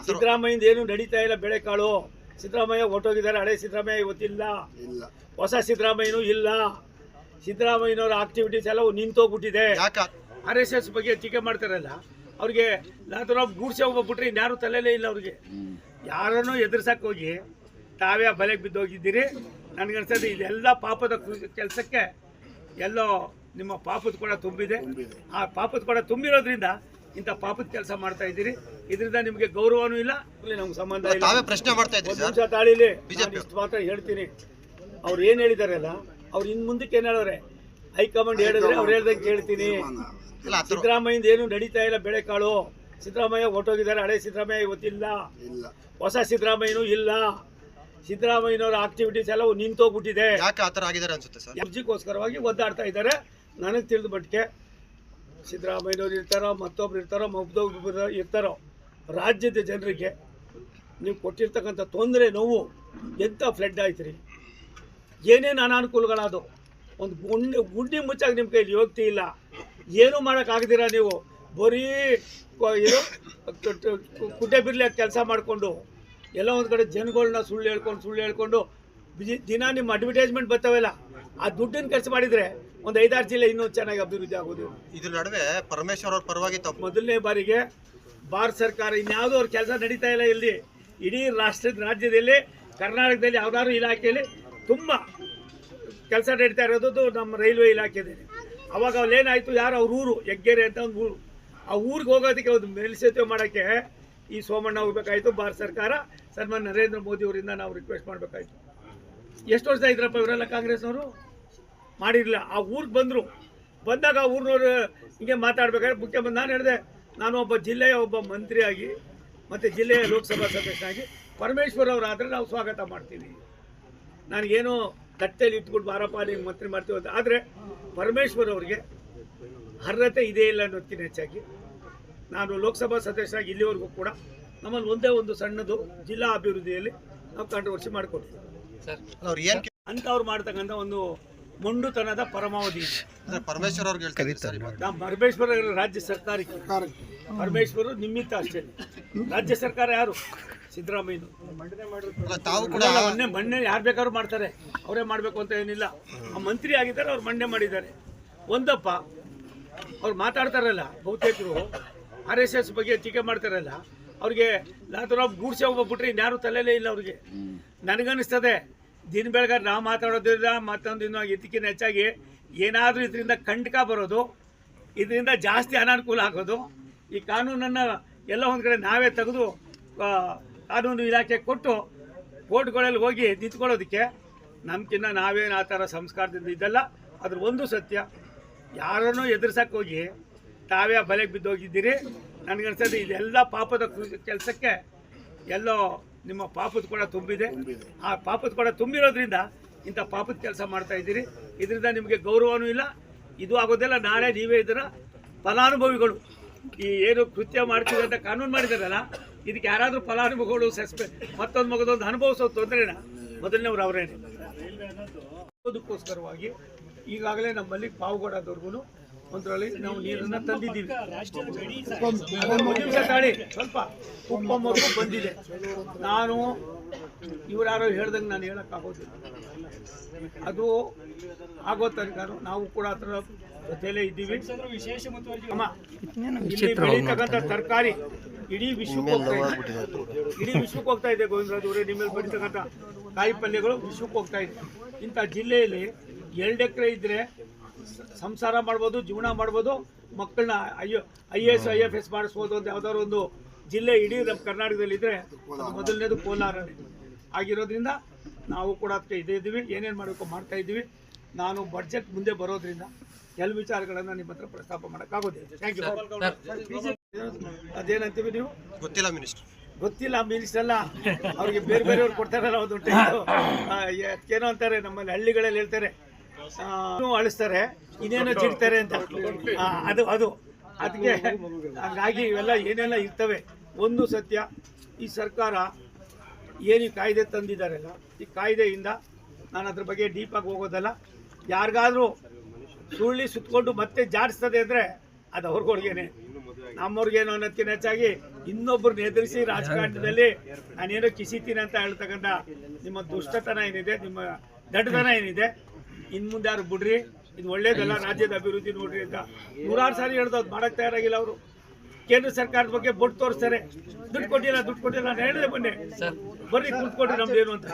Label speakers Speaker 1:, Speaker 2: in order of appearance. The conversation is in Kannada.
Speaker 1: ಸಿದ್ದರಾಮಯ್ಯಂದ ಏನು ನಡೀತಾ ಇಲ್ಲ. ಬೆಳೆಕಾಳು ಸಿದ್ದರಾಮಯ್ಯ ಹೊರಟೋಗಿದ್ದಾರೆ. ಹಳೆ ಸಿದ್ದರಾಮಯ್ಯ ಇವತ್ತಿಲ್ಲ, ಹೊಸ ಸಿದ್ದರಾಮಯ್ಯನೂ ಇಲ್ಲ. ಸಿದ್ದರಾಮಯ್ಯನವರ ಆಕ್ಟಿವಿಟೀಸ್ ಎಲ್ಲ ನಿಂತೋಗ್ಬಿಟ್ಟಿದೆ. RSS ಬಗ್ಗೆ ಟೀಕೆ ಮಾಡ್ತಾರಲ್ಲ, ಅವ್ರಿಗೆ ನಾಥರಾವ್ ಗೂಡ್ಸೆ ಹೋಗ್ಬಿಟ್ರೆ ಇನ್ಯಾರು ತಲೆಯಲ್ಲೇ ಇಲ್ಲ ಅವ್ರಿಗೆ. ಯಾರನ್ನೂ ಎದುರ್ಸಕ್ಕೆ ಹೋಗಿ ತಾವೇ ಬಲೆಗೆ ಬಿದ್ದೋಗಿದ್ದೀರಿ. ನನಗನ್ಸೋದು ಇದೆಲ್ಲ ಪಾಪದ ಕೆಲಸಕ್ಕೆ ಎಲ್ಲೋ ನಿಮ್ಮ ಪಾಪದ ಕೂಡ ತುಂಬಿದೆ. ಆ ಪಾಪದ ಕೂಡ ತುಂಬಿರೋದ್ರಿಂದ ಇಂಥ ಪಾಪದ ಕೆಲಸ ಮಾಡ್ತಾ ಇದ್ದೀರಿ. ಇದರಿಂದ ನಿಮಗೆ ಗೌರವನೂ ಇಲ್ಲ, ನಮ್ಗೆ ಸಂಬಂಧ ಇಲ್ಲ.
Speaker 2: ಪ್ರಶ್ನೆ ಮಾಡ್ತಾ ಇದ್ದೀವಿ
Speaker 1: ತಾಳಿಲಿ ಇಷ್ಟು ಮಾತ್ರ ಹೇಳ್ತೀನಿ. ಅವ್ರು ಏನು ಹೇಳಿದಾರಲ್ಲ, ಅವ್ರು ಇನ್ನು ಮುಂದಕ್ಕೆ ಏನು ಹೇಳೋರೆ, ಹೈಕಮಾಂಡ್ ಹೇಳಿದ್ರೆ ಅವ್ರು ಹೇಳ್ದಂಗೆ ಕೇಳ್ತೀನಿ. ಸಿದ್ದರಾಮಯ್ಯಂದ ಏನು ನಡೀತಾ ಇಲ್ಲ. ಬೆಳೆಕಾಳು ಸಿದ್ದರಾಮಯ್ಯ ಹೊರಟೋಗಿದ್ದಾರೆ. ಹಳೆ ಸಿದ್ದರಾಮಯ್ಯ ಇವತ್ತಿಲ್ಲ, ಹೊಸ ಸಿದ್ದರಾಮಯ್ಯನೂ ಇಲ್ಲ. ಸಿದ್ದರಾಮಯ್ಯನವರ ಆಕ್ಟಿವಿಟೀಸ್ ಎಲ್ಲ ನಿಂತೋಗ್ಬಿಟ್ಟಿದೆ. ಅರ್ಜಿಗೋಸ್ಕರವಾಗಿ ಒದ್ದಾಡ್ತಾ ಇದ್ದಾರೆ. ನನಗೆ ತಿಳಿದ ಮಟ್ಟಿಗೆ ಸಿದ್ದರಾಮಯ್ಯನವ್ರು ಇರ್ತಾರೋ, ಮತ್ತೊಬ್ರು ಇರ್ತಾರೋ, ಮತ್ತೊಬ್ಬರು ಇರ್ತಾರೋ, ರಾಜ್ಯದ ಜನರಿಗೆ ನೀವು ಕೊಟ್ಟಿರ್ತಕ್ಕಂಥ ತೊಂದರೆ ನೋವು ಎಂಥ ಫ್ಲಡ್ ಆಯ್ತು ರೀ. ಏನೇನು ಅನಾನುಕೂಲಗಳಾದವು. ಒಂದು ಗುಂಡಿ ಮುಚ್ಚಾಗಿ ನಿಮ್ಮ ಕೈಲಿ ಯೋಗ್ತಿ ಇಲ್ಲ. ಏನೂ ಮಾಡೋಕ್ಕಾಗದಿರ ನೀವು ಬರೀ ಇದು ಕುಡ್ಡೆ ಬಿರ್ಲಿಯಾಗಿ ಕೆಲಸ ಮಾಡಿಕೊಂಡು ಎಲ್ಲ ಒಂದು ಕಡೆ ಜನಗಳನ್ನ ಸುಳ್ಳು ಹೇಳ್ಕೊಂಡು ದಿನ ನಿಮ್ಮ ಅಡ್ವರ್ಟೈಸ್ಮೆಂಟ್ ಬರ್ತಾವೆಲ್ಲ, ಆ ದುಡ್ಡನ್ನು ಖರ್ಚು ಮಾಡಿದರೆ ಒಂದು 5-6 ಜಿಲ್ಲೆ ಇನ್ನೂ ಚೆನ್ನಾಗಿ ಅಭಿವೃದ್ಧಿ ಆಗೋದು.
Speaker 2: ಇದ್ರ ನಡುವೆ ಪರಮೇಶ್ವರ್ ಅವ್ರ ಪರವಾಗಿ
Speaker 1: ಮೊದಲನೇ ಬಾರಿಗೆ ಭಾರತ ಸರ್ಕಾರ ಇನ್ಯಾವುದೋ ಅವ್ರ ಕೆಲಸ ನಡೀತಾ ಇಲ್ಲ. ಇಲ್ಲಿ ಇಡೀ ರಾಜ್ಯದಲ್ಲಿ ಕರ್ನಾಟಕದಲ್ಲಿ ಯಾವುದಾದ್ರು ಇಲಾಖೆಯಲ್ಲಿ ತುಂಬ ಕೆಲಸ ನಡೀತಾ ಇರೋದು ನಮ್ಮ ರೈಲ್ವೆ ಇಲಾಖೆದಲ್ಲಿ. ಅವಾಗ ಅಲ್ಲೇನಾಯಿತು, ಯಾರು ಅವ್ರ ಊರು ಹೆಗ್ಗೆರೆ ಅಂತ ಒಂದು ಊರು, ಆ ಊರಿಗೆ ಹೋಗೋದಕ್ಕೆ ಒಂದು ಮೇಲ್ಸೇತುವೆ ಮಾಡೋಕ್ಕೆ ಈ ಸೋಮಣ್ಣ ಹೋಗ್ಬೇಕಾಯ್ತು. ಭಾರತ ಸರ್ಕಾರ ಸನ್ಮಾನ್ಯ ನರೇಂದ್ರ ಮೋದಿ ಅವರಿಂದ ನಾವು ರಿಕ್ವೆಸ್ಟ್ ಮಾಡಬೇಕಾಯ್ತು. ಎಷ್ಟು ವರ್ಷ ಇದ್ರಪ್ಪ ಇವರೆಲ್ಲ ಕಾಂಗ್ರೆಸ್ನವರು ಮಾಡಿರಲಿಲ್ಲ. ಆ ಊರಿಗೆ ಬಂದಾಗ ಆ ಊರಿನವರು ಹಿಂಗೆ ಮಾತಾಡ್ಬೇಕಾದ್ರೆ ಮುಖ್ಯಮಂತ್ರಿ ನಾನು ಹೇಳಿದೆ, ನಾನು ಒಬ್ಬ ಜಿಲ್ಲೆಯ ಒಬ್ಬ ಮಂತ್ರಿಯಾಗಿ ಮತ್ತು ಜಿಲ್ಲೆಯ ಲೋಕಸಭಾ ಸದಸ್ಯನಾಗಿ ಪರಮೇಶ್ವರ್ ಅವರಾದರೆ ನಾವು ಸ್ವಾಗತ ಮಾಡ್ತೀವಿ. ನನಗೇನು ತಟ್ಟೆಯಲ್ಲಿ ಇಟ್ಕೊಂಡು ಬಾರಪ್ಪ ನೀವು ಮಂತ್ರಿ ಮಾಡ್ತೀವಿ ಅಂತ. ಆದರೆ ಪರಮೇಶ್ವರ್ ಅವರಿಗೆ ಅರ್ಹತೆ ಇದೆಯೇ ಇಲ್ಲ ಅನ್ನೋದಕ್ಕಿಂತ ಹೆಚ್ಚಾಗಿ ನಾನು ಲೋಕಸಭಾ ಸದಸ್ಯರಾಗಿ ಇಲ್ಲಿವರೆಗೂ ಕೂಡ ನಮ್ಮಲ್ಲಿ ಒಂದೇ ಒಂದು ಸಣ್ಣದು ಜಿಲ್ಲಾ ಅಭಿವೃದ್ಧಿಯಲ್ಲಿ ನಾವು ಕಾಂಟ್ರವರ್ಸಿ ಮಾಡಿಕೊಡ್ತೀವಿ ಅಂತ. ಅವ್ರು ಮಾಡ್ತಕ್ಕಂಥ ಒಂದು ಮೊಂಡುತನದ ಪರಮಾವಧಿ
Speaker 2: ಪರಮೇಶ್ವರ್ ಅವ್ರಿಗೆ
Speaker 1: ಪರಮೇಶ್ವರ ರಾಜ್ಯ ಸರ್ಕಾರಕ್ಕೆ ಪರಮೇಶ್ವರು ನಿಮಿತ್ತ ಅಷ್ಟೇ. ರಾಜ್ಯ ಸರ್ಕಾರ ಯಾರು? ಸಿದ್ದರಾಮಯ್ಯ. ಮಣ್ಣೆ ಯಾರು ಬೇಕಾದ್ರೂ ಮಾಡ್ತಾರೆ, ಅವರೇ ಮಾಡಬೇಕು ಅಂತ ಏನಿಲ್ಲ. ಆ ಮಂತ್ರಿ ಆಗಿದ್ದಾರೆ, ಅವ್ರು ಮಣ್ಣೆ ಮಾಡಿದ್ದಾರೆ. ಒಂದಪ್ಪ ಅವ್ರು ಮಾತಾಡ್ತಾರಲ್ಲ, ಬಹುತೇಕರು RSS ಬಗ್ಗೆ ಟೀಕೆ ಮಾಡ್ತಾರಲ್ಲ, ಅವ್ರಿಗೆ ನಾಥರಾವ್ ಗೂಡ್ಸೆ ಹೋಗ್ಬಿಟ್ರೆ ಇನ್ಯಾರು ತಲೆಯಲ್ಲೇ ಇಲ್ಲ ಅವ್ರಿಗೆ. ನನಗನ್ನಿಸ್ತದೆ ದಿನ ಬೆಳಗಾದ್ರೆ ನಾವು ಮಾತಾಡೋದ್ರಿಂದ ಮತ್ತೊಂದು ಇನ್ನೂ ಇದಕ್ಕಿಂತ ಹೆಚ್ಚಾಗಿ ಏನಾದರೂ ಇದರಿಂದ ಕಂಟಕ ಬರೋದು, ಇದರಿಂದ ಜಾಸ್ತಿ ಅನಾನುಕೂಲ ಆಗೋದು. ಈ ಕಾನೂನನ್ನು ಎಲ್ಲ ಒಂದು ಕಡೆ ನಾವೇ ತೆಗೆದು ಕಾನೂನು ಇಲಾಖೆ ಕೊಟ್ಟು ಕೋರ್ಟ್ಗಳಲ್ಲಿ ಹೋಗಿ ನಿಂತ್ಕೊಳ್ಳೋದಕ್ಕೆ ನಮ್ಗಿನ್ನ ನಾವೇನು ಆ ಥರ ಸಂಸ್ಕಾರದಿಂದ ಇದ್ದಲ್ಲ. ಅದ್ರ ಒಂದು ಸತ್ಯ, ಯಾರನ್ನೂ ಎದುರ್ಸಕ್ಕೆ ಹೋಗಿ ತಾವೇ ಬಲೆಗೆ ಬಿದ್ದೋಗಿದ್ದೀರಿ. ನನಗನ್ಸೋದು ಇದೆಲ್ಲ ಪಾಪದ ಕೆಲಸಕ್ಕೆ ಎಲ್ಲೋ ನಿಮ್ಮ ಪಾಪದ ಕೂಡ ತುಂಬಿದೆ. ಆ ಪಾಪದ ಕೂಡ ತುಂಬಿರೋದ್ರಿಂದ ಇಂಥ ಪಾಪದ ಕೆಲಸ ಮಾಡ್ತಾ ಇದ್ದೀರಿ. ಇದರಿಂದ ನಿಮಗೆ ಗೌರವನೂ ಇಲ್ಲ, ಇದು ಆಗೋದಿಲ್ಲ. ನಾಳೆ ನೀವೇ ಇದರ ಫಲಾನುಭವಿಗಳು. ಈ ಏನು ಕೃತ್ಯ ಮಾಡ್ತೀವಿ ಅಂತ ಕಾನೂನು ಮಾಡಿದಾರಲ್ಲ, ಇದಕ್ಕೆ ಯಾರಾದರೂ ಫಲಾನುಭವಿಗಳು ಮತ್ತೊಂದು ಮಗದೊಂದು ಅನುಭವಿಸೋ ತೊಂದರೆನ ಮೊದಲನೇವ್ರು ಅವರೇನೆ. ಅದಕ್ಕೋಸ್ಕರವಾಗಿ ಈಗಾಗಲೇ ನಮ್ಮಲ್ಲಿ ಪಾವುಗಡದವ್ರಿಗೂ ಒಂದರಲ್ಲಿ ನಾವು ನೀರನ್ನು ತಂದಿದ್ದೀವಿ. ಒಂದು ನಿಮಿಷ ತಾಳಿ, ಸ್ವಲ್ಪ ಉಪ್ಪಮ್ಮವ್ರಿಗೂ ಬಂದಿದೆ. ನಾನು ಇವರ್ಯಾರೋ ಹೇಳ್ದಂಗೆ ನಾನು ಹೇಳೋಕ್ಕಾಗೋದಿಲ್ಲ. ಅದು ಆಗೋ ತನಕ ನಾವು ಕೂಡ ಅದರ ಜೊತೆಯಲ್ಲೇ ಇದ್ದೀವಿ. ಅಮ್ಮ, ಇಲ್ಲಿ ಬೆಳೀತಕ್ಕಂಥ ತರಕಾರಿ ಇಡೀ ವಿಶ್ವಕ್ಕೆ ಹೋಗ್ತಾ ಇದೆ. ಗೋವಿಂದರಾಜ್ ನಿಮ್ಮಲ್ಲಿ ಬೆಳೀತಕ್ಕಂಥ ಕಾಯಿ ಪಲ್ಯಗಳು ವಿಶ್ವಕ್ಕೆ ಹೋಗ್ತಾ ಇದೆ. ಇಂಥ ಜಿಲ್ಲೆಯಲ್ಲಿ 2 ಎಕರೆ ಇದ್ದರೆ ಸಂಸಾರ ಮಾಡ್ಬೋದು, ಜೀವನ ಮಾಡ್ಬೋದು, ಮಕ್ಕಳನ್ನ IAS IFS ಮಾಡಿಸ್ಬೋದು ಅಂತ ಯಾವ್ದಾದ್ರು ಒಂದು ಜಿಲ್ಲೆ ಇಡೀ ನಮ್ಮ ಕರ್ನಾಟಕದಲ್ಲಿ ಇದ್ದರೆ ಮೊದಲನೇದು ಕೋಲಾರ ಆಗಿರೋದ್ರಿಂದ ನಾವು ಕೂಡ ಅದಕ್ಕೆ ಇದ್ದೀವಿ. ಏನೇನು ಮಾಡಬೇಕು ಮಾಡ್ತಾ ಇದ್ದೀವಿ. ನಾನು ಬಡ್ಜೆಟ್ ಮುಂದೆ ಬರೋದ್ರಿಂದ ಕೆಲವು ವಿಚಾರಗಳನ್ನು ನಿಮ್ಮ ಹತ್ರ ಪ್ರಸ್ತಾಪ ಮಾಡೋಕ್ಕಾಗೋದಿಲ್ಲ. Thank you. ಅದೇನಂತೀವಿ ನೀವು? ಗೊತ್ತಿಲ್ಲ ಮಿನಿಸ್ಟರ್ ಅಲ್ಲ, ಅವ್ರಿಗೆ ಬೇರೆಯವ್ರು ಕೊಡ್ತಾರಲ್ಲ ಒಂದು ಏನೋ ಅಂತಾರೆ ನಮ್ಮಲ್ಲಿ ಹಳ್ಳಿಗಳಲ್ಲಿ ಹೇಳ್ತಾರೆ, ಅಳಿಸ್ತಾರೆ ಇನ್ನೇನೋ ಚಿಡ್ತಾರೆ ಅಂತ. ಅದು ಅದಕ್ಕೆ ಹಾಗಾಗಿ ಇವೆಲ್ಲ ಏನೆಲ್ಲ ಇರ್ತವೆ. ಒಂದು ಸತ್ಯ, ಈ ಸರ್ಕಾರ ಏನು ಕಾಯ್ದೆ ತಂದಿದ್ದಾರಲ್ಲ, ಈ ಕಾಯ್ದೆಯಿಂದ ನಾನು ಅದ್ರ ಬಗ್ಗೆ ಡೀಪಾಗಿ ಹೋಗೋದಲ್ಲ. ಯಾರಿಗಾದ್ರೂ ಸುಳ್ಳಿ ಸುತ್ತಕೊಂಡು ಮತ್ತೆ ಜಾಡಿಸ್ತದೆ ಅಂದರೆ ಅದು ಅವ್ರಿಗೇನೆ, ನಮ್ಮವ್ರಿಗೇನು ಅನ್ನೋದಕ್ಕಿಂತ ಹೆಚ್ಚಾಗಿ ಇನ್ನೊಬ್ಬರನ್ನ ಎದುರಿಸಿ ರಾಜಕಾರಣದಲ್ಲಿ ನಾನೇನೋ ಕಿಸಿತೀನಿ ಅಂತ ಹೇಳ್ತಕ್ಕಂಥ ನಿಮ್ಮ ದುಷ್ಟತನ ಏನಿದೆ, ನಿಮ್ಮ ದಡ್ಡತನ ಏನಿದೆ, ಇನ್ನು ಮುಂದೆ ಯಾರು ಬಿಡ್ರಿ, ಇದು ಒಳ್ಳೇದಲ್ಲ, ರಾಜ್ಯದ ಅಭಿವೃದ್ಧಿ ನೋಡ್ರಿ ಅಂತ ನೂರಾರು ಸಾರಿ ಹೇಳ್ದು ಮಾಡಕ್ ತಯಾರಾಗಿಲ್ಲ ಅವರು. ಕೇಂದ್ರ ಸರ್ಕಾರದ ಬಗ್ಗೆ ಬೊಟ್ಟು ತೋರಿಸ್ತಾರೆ, ದುಡ್ಡು ಕೊಟ್ಟಿಲ್ಲ ನಾನು ಹೇಳಿದೆ ಮೊನ್ನೆ, ಬರ್ರಿ ಕೂತ್ಕೊಡ್ರಿ ನಮ್ದೇನು ಅಂತ.